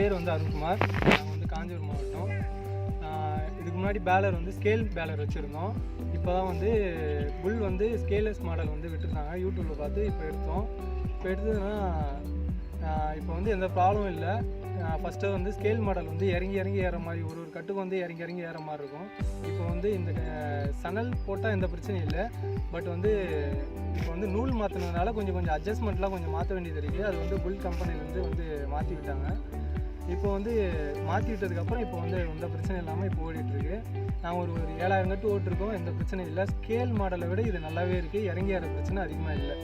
பேர் வந்து அருண்குமார். நாங்கள் வந்து காஞ்சிபுரம் மாவட்டம். இதுக்கு முன்னாடி பேலர் வந்து ஸ்கேல் பேலர் வச்சுருந்தோம். இப்போ தான் வந்து புல் வந்து ஸ்கேலஸ் மாடல் வந்து விட்டுருந்தாங்க, யூடியூப்பில் பார்த்து இப்போ எடுத்தோம். இப்போ எடுத்ததுன்னா இப்போ வந்து எந்த ப்ராப்ளமும் இல்லை. ஃபஸ்ட்டு வந்து ஸ்கேல் மாடல் வந்து இறங்கி ஏற மாதிரி ஒரு கட்டுக்கு வந்து இறங்கி ஏற மாதிரி இருக்கும். இப்போ வந்து இந்த சணல் போட்டால் எந்த பிரச்சனையும் இல்லை. பட் வந்து இப்போ வந்து நூல் மாற்றினதுனால கொஞ்சம் அட்ஜஸ்ட்மெண்ட்லாம் கொஞ்சம் மாற்ற வேண்டியது இருக்குது. அது வந்து புல் கம்பெனிலேருந்து வந்து மாற்றி விட்டாங்க. இப்போ வந்து மாற்றி விட்டதுக்கப்புறம் இப்போ வந்து எந்த பிரச்சனை இல்லாமல் இப்போ ஓடிட்டுருக்கு. நாங்கள் ஒரு 7000 கட்டு ஓட்டிருக்கோம், எந்த பிரச்சனையும் இல்லை. ஸ்கேல் மாடலை விட இது நல்லாவே இருக்குது. இறங்கி ஏற பிரச்சனை அதிகமாக இல்லை.